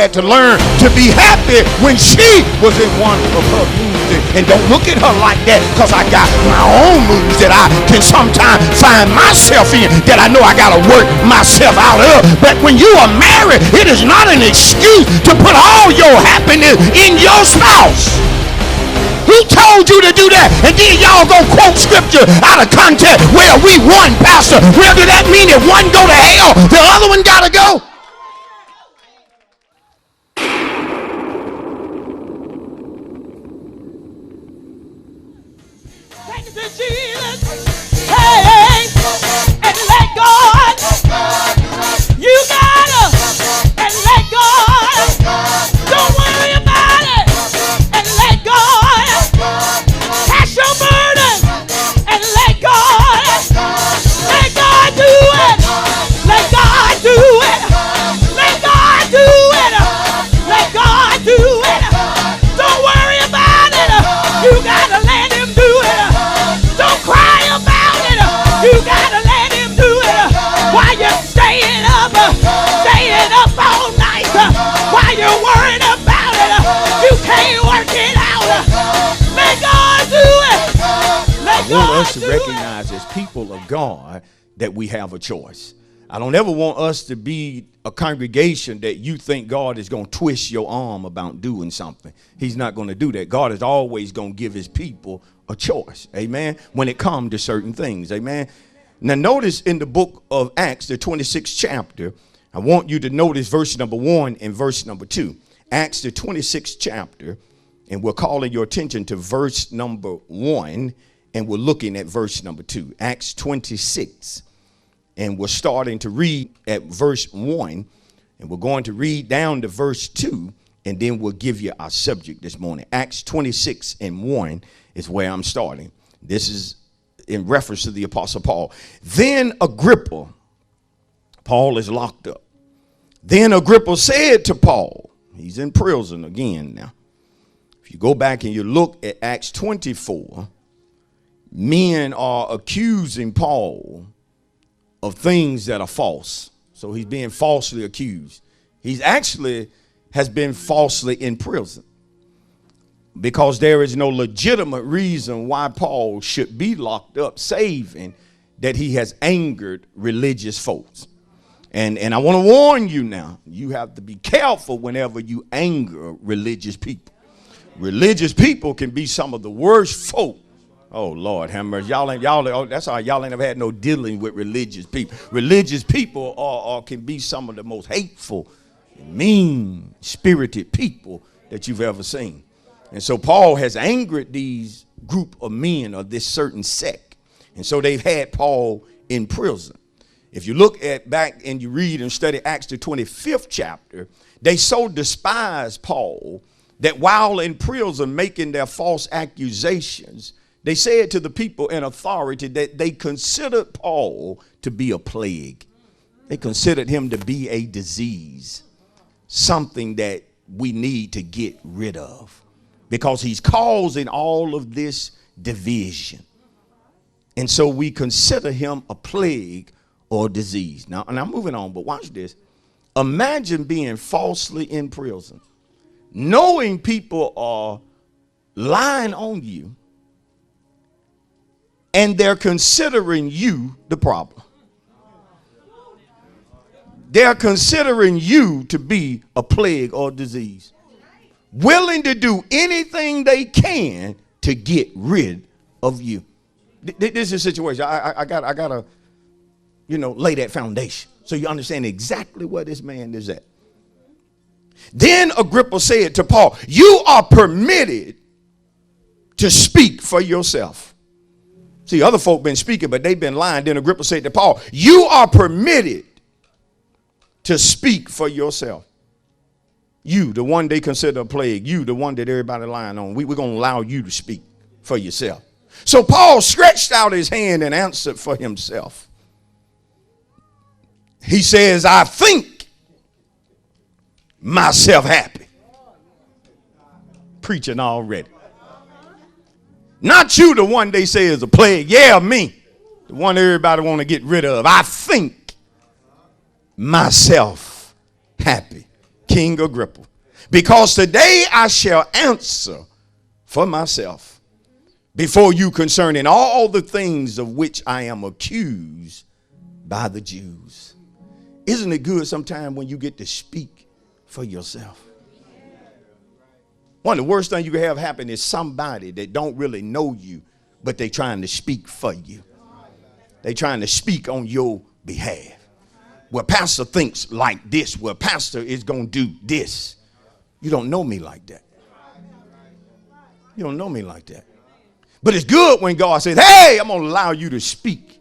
had to learn to be happy when she was in one of her moods. And don't look at her like that, because I got my own moods that I can sometimes find myself in, that I know I got to work myself out of. But when you are married, it is not an excuse to put all your happiness in your spouse. Who told you to do that? And then y'all gonna quote scripture out of context. Well, we one, pastor. Well, does that mean if one go to hell, the other one gotta go? Thank you, Jesus. Hey, and let God. You gotta and let God. Don't worry about it. And let God. Cast your burden and let God. Let God do it. Let God do it. Let God do it. Let God do it. Don't worry about it. You gotta let him do it. Don't cry about it. You gotta let him do it. While you're staying up all night. While you're worried about it, you can't work it out. Let God do it. Let God want us to recognize as people of God that we have a choice. I don't ever want us to be a congregation that you think God is going to twist your arm about doing something. He's not going to do that. God is always going to give his people a choice. Amen. When it comes to certain things. Amen. Now notice in the book of Acts, the 26th chapter, I want you to notice verse number 1 and verse number 2. Acts, the 26th chapter, and we're calling your attention to verse number 1, and we're looking at verse number 2. Acts 26, and we're starting to read at verse 1, and we're going to read down to verse 2, and then we'll give you our subject this morning. Acts 26 and 1 is where I'm starting. This is in reference to the Apostle Paul. Then Agrippa, Paul is locked up. Then Agrippa said to Paul, he's in prison again now. If you go back and you look at Acts 24, men are accusing Paul of things that are false. So he's being falsely accused. He's actually has been falsely in prison because there is no legitimate reason why Paul should be locked up, saving that he has angered religious folks. And I want to warn you now, you have to be careful whenever you anger religious people. Religious people can be some of the worst folk. Oh, Lord, have mercy. That's all right. Y'all ain't ever had no dealing with religious people. Religious people can be some of the most hateful, mean-spirited people that you've ever seen. And so Paul has angered these group of men of this certain sect. And so they've had Paul in prison. If you look at back and you read and study Acts the 25th chapter, they so despised Paul that while in prison making their false accusations, they said to the people in authority that they considered Paul to be a plague. They considered him to be a disease, something that we need to get rid of because he's causing all of this division. And so we consider him a plague or disease. Now, and I'm moving on, but watch this. Imagine being falsely in prison, knowing people are lying on you, and they're considering you the problem. They're considering you to be a plague or disease, willing to do anything they can to get rid of you. This is a situation. I gotta, lay that foundation so you understand exactly where this man is at. Then Agrippa said to Paul, "You are permitted to speak for yourself." See, other folk been speaking, but they've been lying. Then Agrippa said to Paul, "You are permitted to speak for yourself." You, the one they consider a plague. You, the one that everybody lying on. We're going to allow you to speak for yourself. So Paul stretched out his hand and answered for himself. He says, "I think myself happy." Preaching already. Not you, the one they say is a plague. Yeah, me. The one everybody want to get rid of. I think myself happy. King Agrippa, because today I shall answer for myself before you concerning all the things of which I am accused by the Jews. Isn't it good sometimes when you get to speak for yourself? One of the worst things you can have happen is somebody that don't really know you, but they trying to speak for you. They trying to speak on your behalf. Well, pastor thinks like this. Well, pastor is going to do this. You don't know me like that. You don't know me like that. But it's good when God says, hey, I'm going to allow you to speak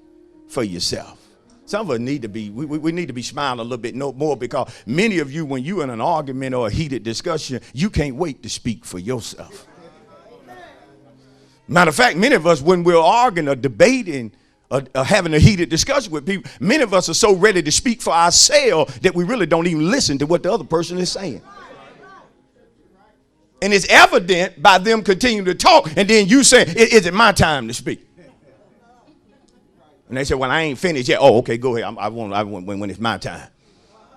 for yourself. Some of us need to be, we need to be smiling a little bit more, because many of you, when you're in an argument or a heated discussion, you can't wait to speak for yourself. Matter of fact, many of us, when we're arguing or debating or having a heated discussion with people, many of us are so ready to speak for ourselves that we really don't even listen to what the other person is saying. And it's evident by them continuing to talk, and then you say, is it my time to speak? And they say, well, I ain't finished yet. Oh, okay, go ahead. I want when it's my time.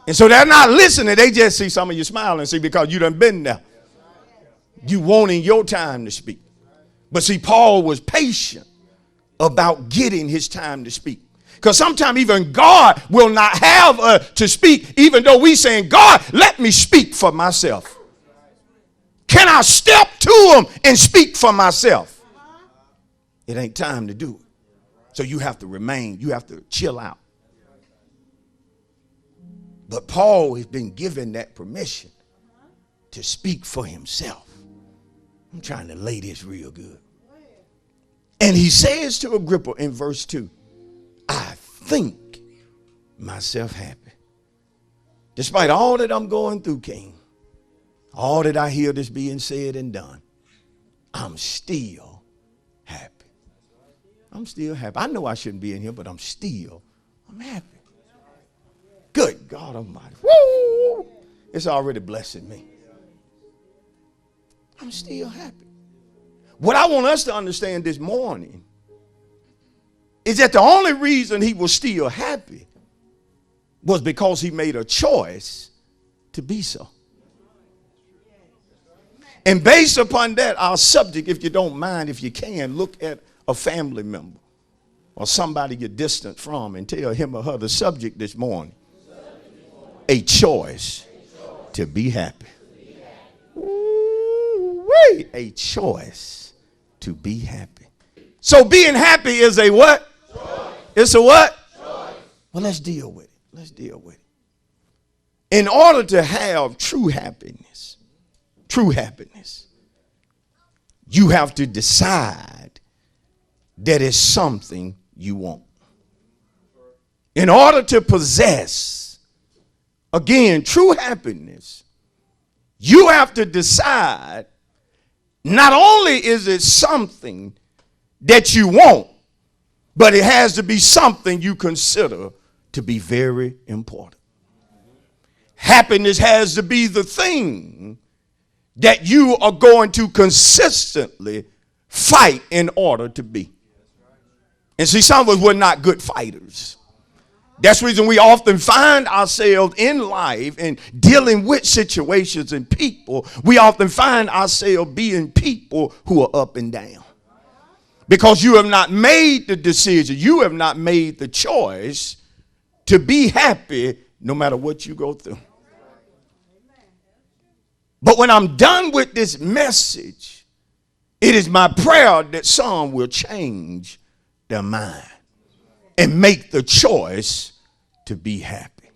And so they're not listening. They just see some of you smiling, see, because you done been there. You wanting your time to speak. But see, Paul was patient about getting his time to speak. Because sometimes even God will not have to speak, even though we saying, God, let me speak for myself. Can I step to him and speak for myself? It ain't time to do it. So you have to remain, you have to chill out. But Paul has been given that permission to speak for himself. I'm trying to lay this real good. And he says to Agrippa in verse 2, I think myself happy. Despite all that I'm going through, King, all that I hear that's being said and done, I'm still happy. I'm still happy. I know I shouldn't be in here, but I'm happy. Good God Almighty. Woo! It's already blessing me. I'm still happy. What I want us to understand this morning is that the only reason he was still happy was because he made a choice to be so. And based upon that, our subject, if you don't mind, if you can, look at a family member or somebody you're distant from and tell him or her the subject this morning. A choice to be happy. Ooh-wee. A choice to be happy. So being happy is a what? Choice. It's a what? Choice. Well, let's deal with it. Let's deal with it. In order to have true happiness, you have to decide that it's something you want. In order to possess, again, true happiness, you have to decide not only is it something that you want, but it has to be something you consider to be very important. Happiness has to be the thing that you are going to consistently fight in order to be. And see, some of us were not good fighters. That's the reason we often find ourselves in life and dealing with situations and people. We often find ourselves being people who are up and down. Because you have not made the decision, you have not made the choice to be happy no matter what you go through. But when I'm done with this message, it is my prayer that some will change their mind and make the choice to be happy.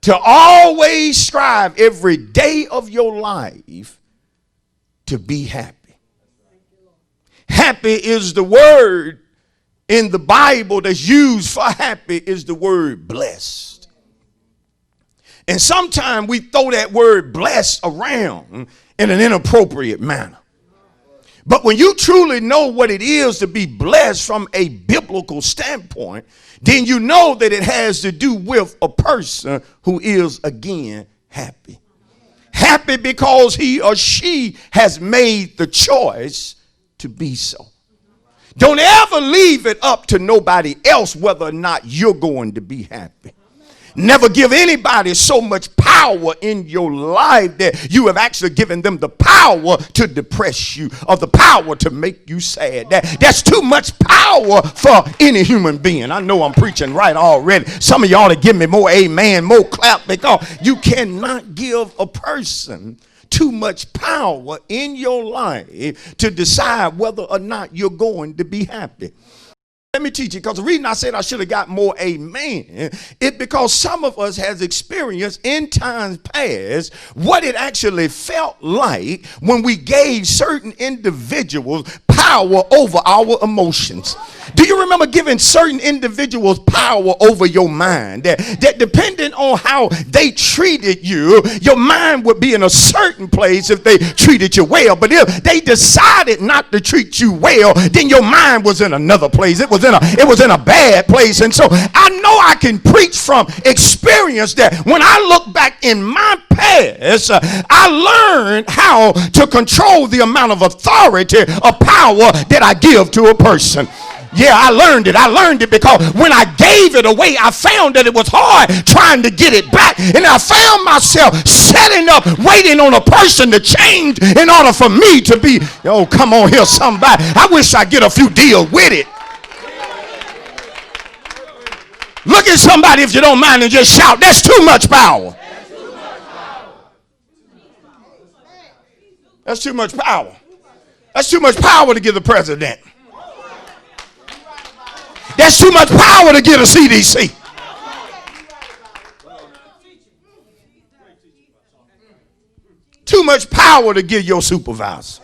To always strive every day of your life to be happy. Happy is the word in the Bible that's used for happy is the word blessed. And sometimes we throw that word blessed around in an inappropriate manner. But when you truly know what it is to be blessed from a biblical standpoint, then you know that it has to do with a person who is, again, happy. Happy because he or she has made the choice to be so. Don't ever leave it up to nobody else whether or not you're going to be happy. Never give anybody so much power in your life that you have actually given them the power to depress you or the power to make you sad. That's too much power for any human being. I know I'm preaching right already. Some of y'all to give me more amen, more clap, because you cannot give a person too much power in your life to decide whether or not you're going to be happy. Let me teach you, because the reason I said I should have got more amen is because some of us has experienced in times past what it actually felt like when we gave certain individuals power over our emotions. Do you remember giving certain individuals power over your mind? That depending on how they treated you, your mind would be in a certain place if they treated you well. But if they decided not to treat you well, then your mind was in another place. It was in a bad place. And so I know I can preach from experience that when I look back in my past, I learned how to control the amount of authority or power that I give to a person. Yeah, I learned it. I learned it because when I gave it away, I found that it was hard trying to get it back. And I found myself setting up, waiting on a person to change in order for me to be, oh, come on here, somebody. I wish I get a few deals with it. Look at somebody, if you don't mind, and just shout, that's too much power. That's too much power. That's too much power to give the president. That's too much power to get a CDC. Too much power to give your supervisor.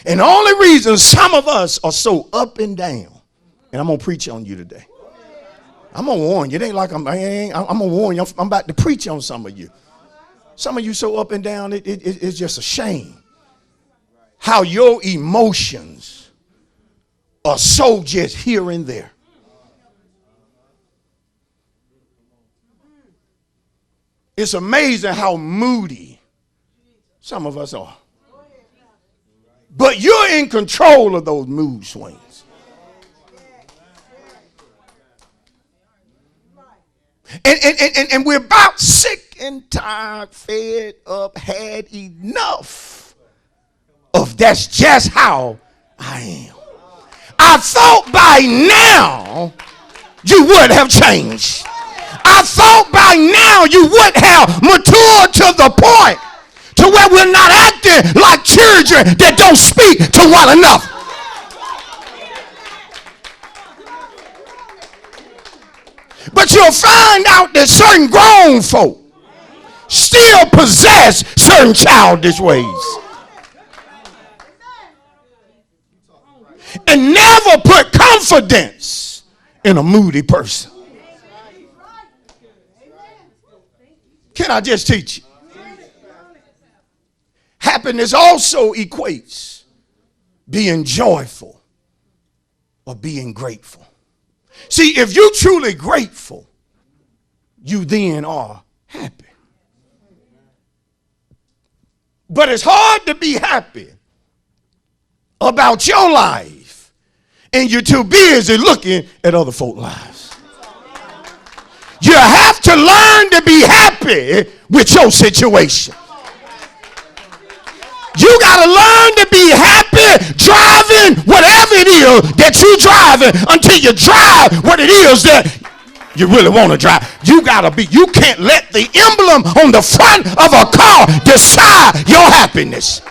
And the only reason some of us are so up and down, and I'm going to preach on you today. I'm going to warn you. It ain't like I'm going to warn you. I'm about to preach on some of you. Some of you so up and down, it's just a shame how your emotions are so just here and there. It's amazing how moody some of us are. But you're in control of those mood swings. And we're about sick and tired, fed up, had enough of that's just how I am. I thought by now you would have changed. I thought by now you would have matured to the point to where we're not acting like children that don't speak to one another. But you'll find out that certain grown folk still possess certain childish ways. And never put confidence in a moody person. Can I just teach you? Happiness also equates being joyful or being grateful. See, if you're truly grateful, you then are happy. But it's hard to be happy about your life and you're too busy looking at other folks' lives. You have to learn to be happy with your situation. You got to learn to be happy driving whatever it is that you're driving until you drive what it is that you really want to drive. You got to be, you can't let the emblem on the front of a car decide your happiness.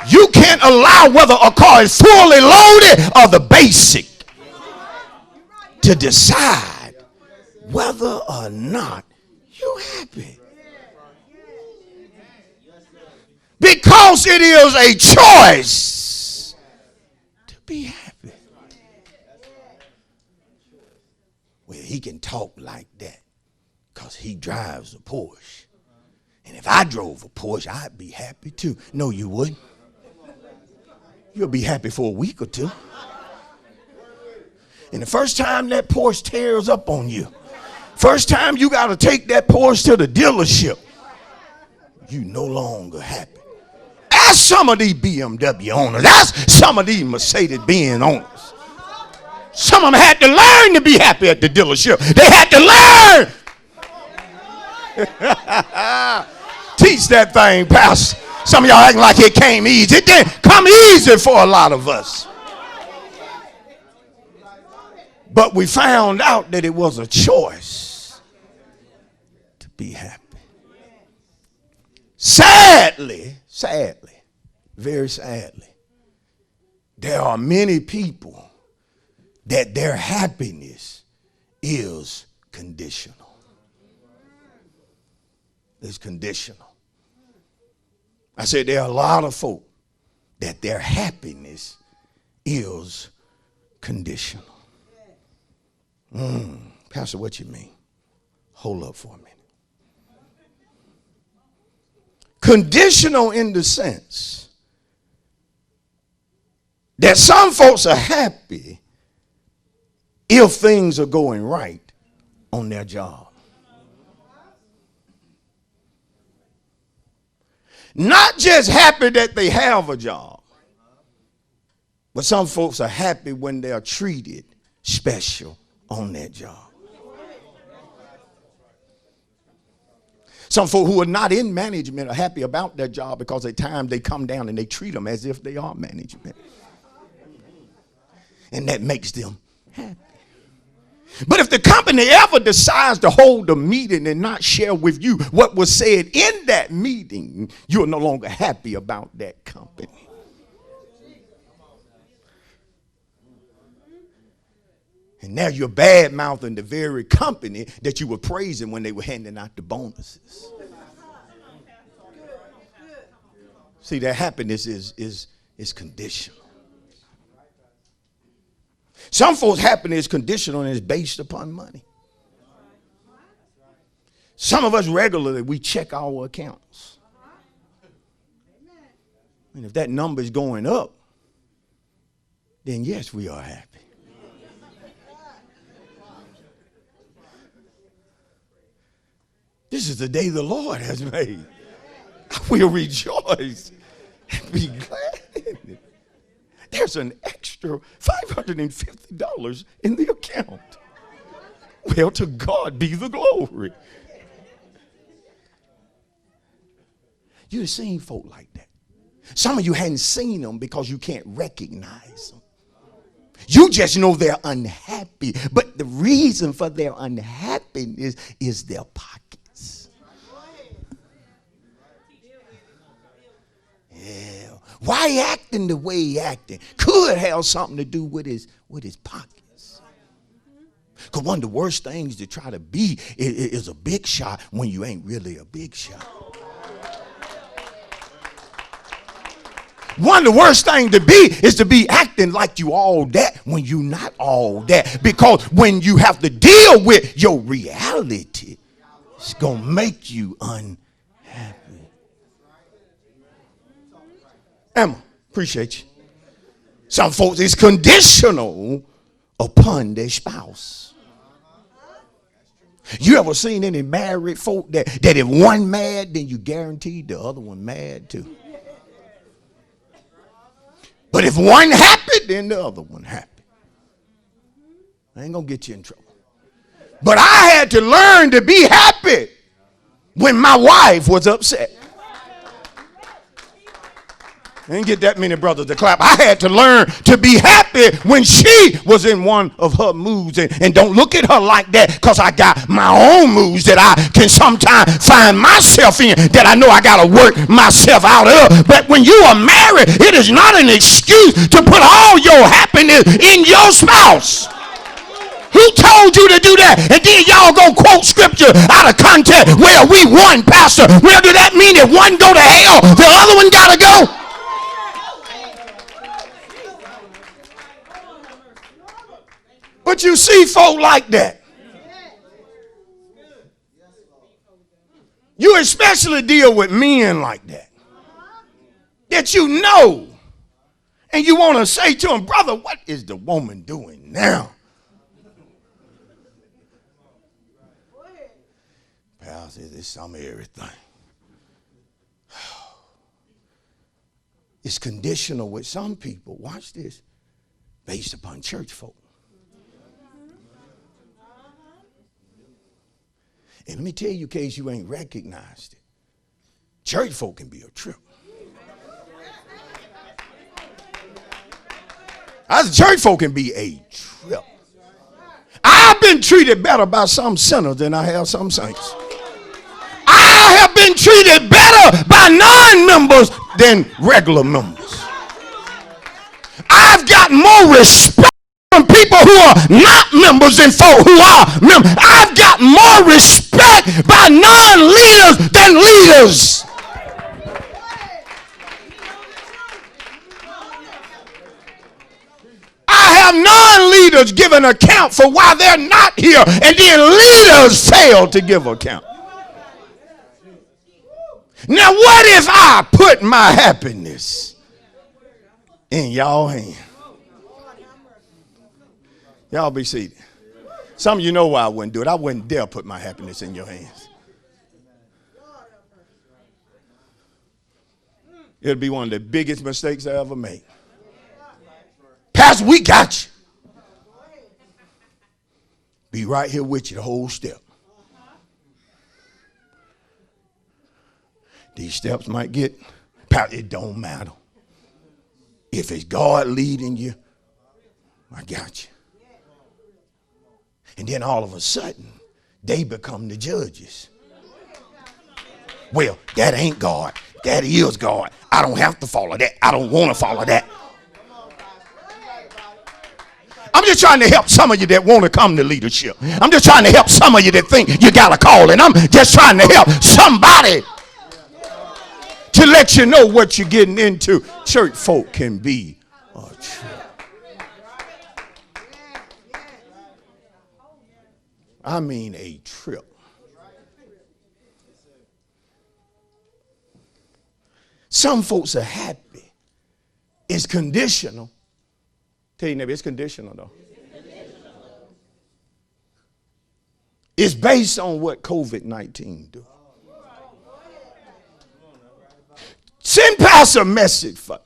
You can't allow whether a car is fully loaded or the basic to decide whether or not you're happy. Because it is a choice to be happy. Well, he can talk like that because he drives a Porsche. And if I drove a Porsche, I'd be happy too. No, you wouldn't. You'll be happy for a week or two. And the first time that Porsche tears up on you, first time you got to take that Porsche to the dealership, you no longer happy. Ask some of these BMW owners. Ask some of these Mercedes-Benz owners. Some of them had to learn to be happy at the dealership. They had to learn. Teach that thing, Pastor. Some of y'all acting like it came easy. It didn't come easy for a lot of us. But we found out that it was a choice to be happy. Sadly, very sadly, there are many people that their happiness is conditional. It's conditional. I said there are a lot of folk that their happiness is conditional. Pastor, what you mean? Hold up for a minute. Conditional in the sense that some folks are happy if things are going right on their job. Not just happy that they have a job, but some folks are happy when they are treated special on their job. Some folk who are not in management are happy about their job because at times they come down and they treat them as if they are management. And that makes them happy. But if the company ever decides to hold a meeting and not share with you what was said in that meeting, you're no longer happy about that company. And now you're bad-mouthing the very company that you were praising when they were handing out the bonuses. See, that happiness is conditional. Some folks' happiness is conditional and is based upon money. Some of us regularly, we check our accounts. And if that number is going up, then yes, we are happy. This is the day the Lord has made. I will rejoice and be glad in it. There's an extra $550 in the account. Well, to God be the glory. You've seen folk like that. Some of you hadn't seen them because you can't recognize them. You just know they're unhappy. But the reason for their unhappiness is their pockets. Yeah. Why acting the way he acting? Could have something to do with his pockets. Because one of the worst things to try to be is a big shot when you ain't really a big shot. One of the worst things to be is to be acting like you all that when you not all that. Because when you have to deal with your reality, it's going to make you unhappy. Emma, appreciate you. Some folks, it's conditional upon their spouse. You ever seen any married folk that if one mad, then you guaranteed the other one mad too? But if one happy, then the other one happy. I ain't gonna get you in trouble. But I had to learn to be happy when my wife was upset. I didn't get that many brothers to clap. I had to learn to be happy when she was in one of her moods. And don't look at her like that, because I got my own moods that I can sometimes find myself in that I know I got to work myself out of. But when you are married, it is not an excuse to put all your happiness in your spouse. Who told you to do that? And then y'all gonna quote scripture out of context. Well, we won, Pastor. Well, does that mean if one go to hell, the other one gotta go? But you see folk like that. You especially deal with men like that. That you know. And you want to say to them, brother, what is the woman doing now? Pastor, it's some of everything. It's conditional with some people. Watch this. Based upon church folk. And let me tell you, in case you ain't recognized it, church folk can be a trip. Church folk can be a trip. I've been treated better by some sinners than I have some saints. I have been treated better by non-members than regular members. I've got more respect from people who are not members than folk who are members. I've got more respect by non-leaders than leaders. I have non-leaders giving account for why they're not here, and then leaders fail to give account. Now, what if I put my happiness in y'all hands? Y'all be seated. Some of you know why I wouldn't do it. I wouldn't dare put my happiness in your hands. It'll be one of the biggest mistakes I ever made. Pastor, we got you. Be right here with you the whole step. These steps might get, it don't matter. If it's God leading you, I got you. And then all of a sudden, they become the judges. Well, that ain't God. That is God. I don't have to follow that. I don't want to follow that. I'm just trying to help some of you that want to come to leadership. I'm just trying to help some of you that think you got a calling. I'm just trying to help somebody to let you know what you're getting into. Church folk can be a trip. I mean a trip. Some folks are happy. It's conditional. Tell your neighbor, it's conditional though. It's based on what COVID-19 do. Send Pastor a message for me.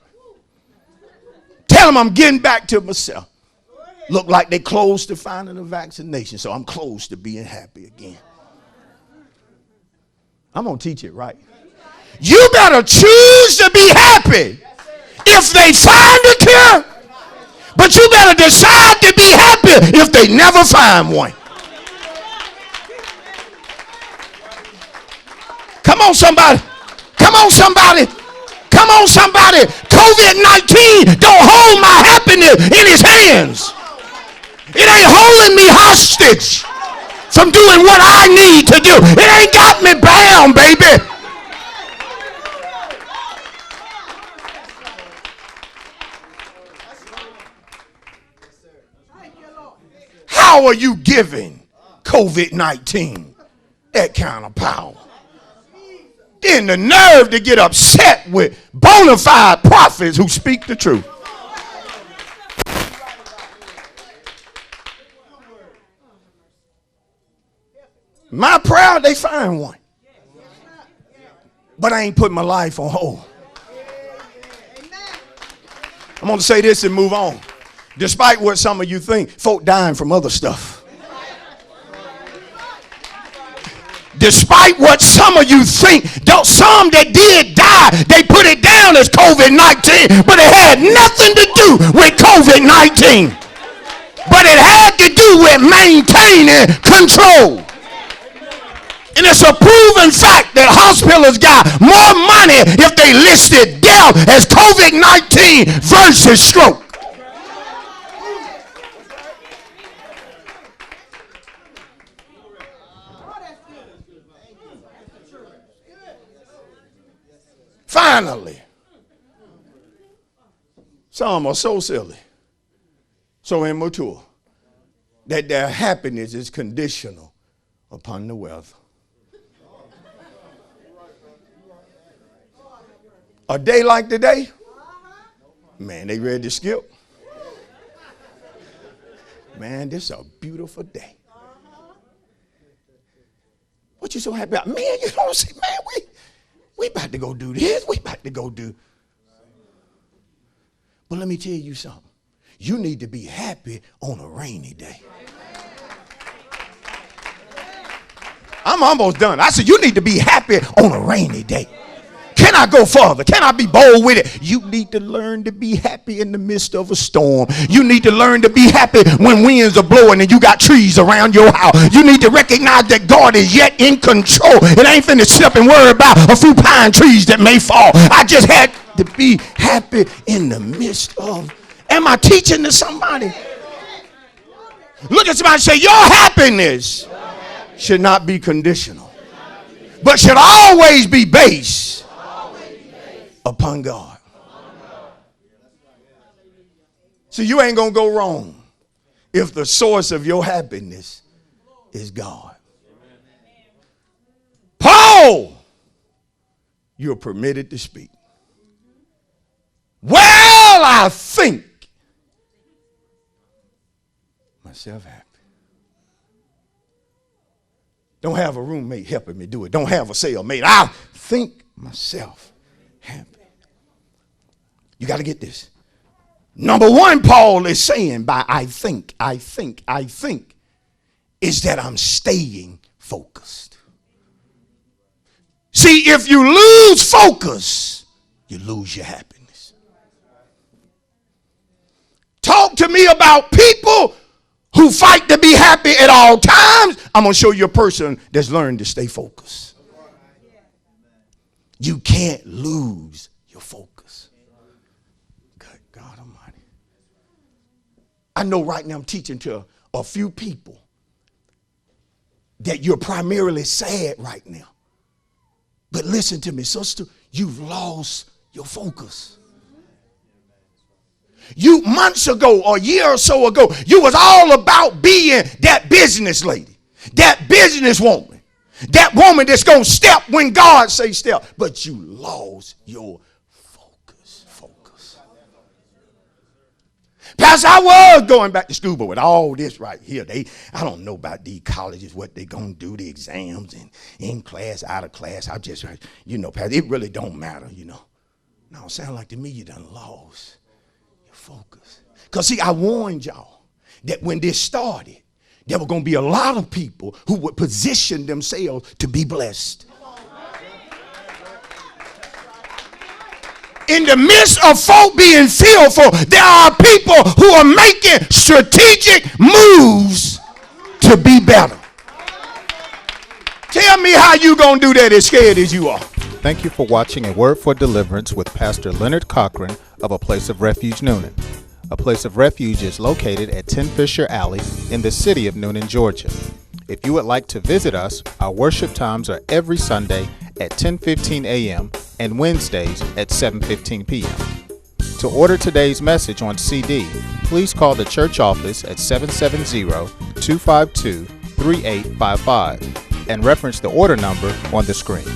Tell him I'm getting back to myself. Look like they close to finding a vaccination, so I'm close to being happy again. I'm going to teach it right. You better choose to be happy if they find a cure, but you better decide to be happy if they never find one. Come on, somebody. Come on, somebody. Come on, somebody. COVID-19 don't hold my happiness in his hands. It ain't holding me hostage from doing what I need to do. It ain't got me bound, baby. How are you giving COVID-19 that kind of power? Then the nerve to get upset with bona fide prophets who speak the truth. My prayer, they find one. But I ain't putting my life on hold. I'm going to say this and move on. Despite what some of you think, folk dying from other stuff. Despite what some of you think, some that did die, they put it down as COVID-19, but it had nothing to do with COVID-19. But it had to do with maintaining control. And it's a proven fact that hospitals got more money if they listed death as COVID-19 versus stroke. Finally, some are so silly, so immature, that their happiness is conditional upon the weather. A day like today, man, they ready to skip. Man, this is a beautiful day. What you so happy about? Man, you don't see, man, we about to go do this. We about to go do. But let me tell you something. You need to be happy on a rainy day. I'm almost done. I said, you need to be happy on a rainy day. Can I go further? Can I be bold with it? You need to learn to be happy in the midst of a storm. You need to learn to be happy when winds are blowing and you got trees around your house. You need to recognize that God is yet in control. And I ain't finna sit up and worry about a few pine trees that may fall. I just had to be happy in the midst of. Am I teaching to somebody? Look at somebody and say, your happiness should not be conditional, but should always be based upon God. So you ain't gonna go wrong if the source of your happiness is God. Paul, you're permitted to speak. Well, I think myself happy. Don't have a roommate helping me do it. Don't have a cellmate. I think myself happy. You got to get this. Number one, Paul is saying by I think, is that I'm staying focused. See, if you lose focus, you lose your happiness. Talk to me about people who fight to be happy at all times. I'm going to show you a person that's learned to stay focused. You can't lose your focus. Good God Almighty. I know right now I'm teaching to a few people that you're primarily sad right now. But listen to me, sister, you've lost your focus. You months ago or a year or so ago, you was all about being that business lady, that business woman, that woman that's going to step when God says step. But you lost your focus. Pastor, I was going back to school, but with all this right here, I don't know about these colleges, what they going to do, the exams and in class, out of class. I just, Pastor, it really don't matter, No, it sound like to me you done lost focus. Because see, I warned y'all that when this started, there were going to be a lot of people who would position themselves to be blessed. In the midst of folk being fearful, there are people who are making strategic moves to be better. Tell me how you going to do that as scared as you are. Thank you for watching A Word for Deliverance with Pastor Leonard Cochran of A Place of Refuge, Noonan. A Place of Refuge is located at 10 Fisher Alley in the city of Noonan, Georgia. If you would like to visit us, our worship times are every Sunday at 10:15 a.m. and Wednesdays at 7:15 p.m. To order today's message on CD, please call the church office at 770-252-3855 and reference the order number on the screen.